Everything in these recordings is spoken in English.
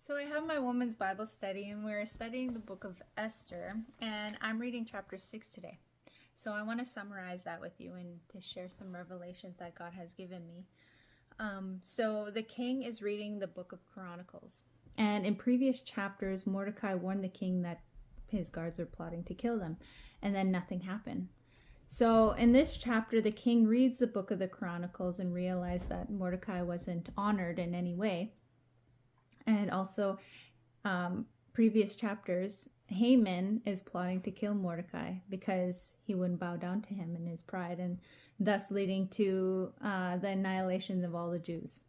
So I have my woman's Bible study and we're studying the book of Esther, and I'm reading chapter 6 today. So I want to summarize that with you and to share some revelations that God has given me. So the king is reading the book of Chronicles, and in previous chapters Mordecai warned the king that his guards were plotting to kill them, and then nothing happened. So in this chapter the king reads the book of the Chronicles and realized that Mordecai wasn't honored in any way. And also, previous chapters, Haman is plotting to kill Mordecai because he wouldn't bow down to him in his pride, and thus leading to the annihilation of all the Jews.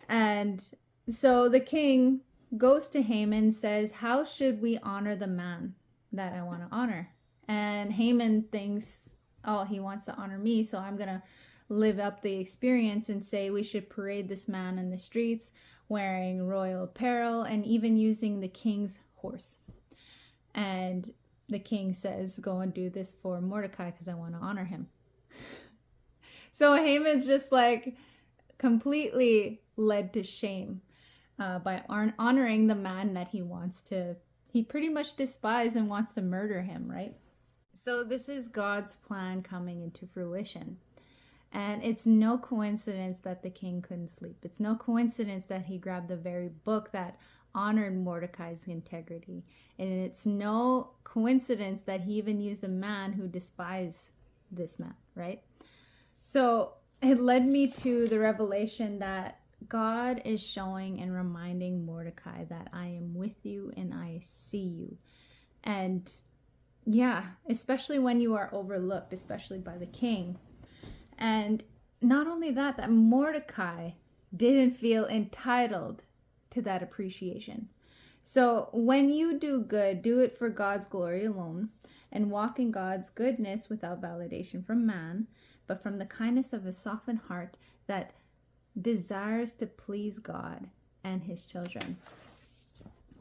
And so the king goes to Haman and says, how should we honor the man that I want to honor? And Haman thinks, oh, he wants to honor me, so I'm going to live up the experience and say we should parade this man in the streets wearing royal apparel and even using the king's horse. And the king says, go and do this for Mordecai because I want to honor him. So Haman's just like completely led to shame by honoring the man that he pretty much despises and wants to murder him, right? So this is God's plan coming into fruition. And it's no coincidence that the king couldn't sleep. It's no coincidence that he grabbed the very book that honored Mordecai's integrity. And it's no coincidence that he even used a man who despised this man, right? So it led me to the revelation that God is showing and reminding Mordecai that I am with you and I see you. And yeah, especially when you are overlooked, especially by the king. And not only that, that Mordecai didn't feel entitled to that appreciation. So when you do good, do it for God's glory alone and walk in God's goodness without validation from man, but from the kindness of a softened heart that desires to please God and his children.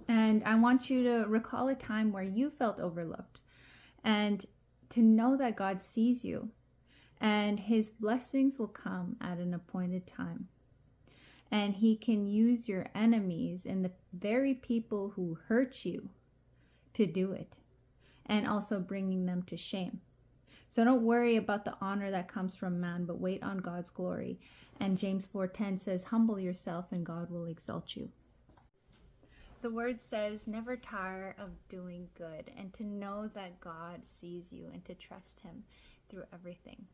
And I want you to recall a time where you felt overlooked and to know that God sees you. And his blessings will come at an appointed time. And he can use your enemies and the very people who hurt you to do it. And also bringing them to shame. So don't worry about the honor that comes from man, but wait on God's glory. And James 4:10 says, humble yourself and God will exalt you. The word says, never tire of doing good, and to know that God sees you and to trust him through everything.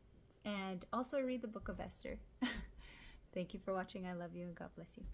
And also read the book of Esther. Thank you for watching. I love you and God bless you.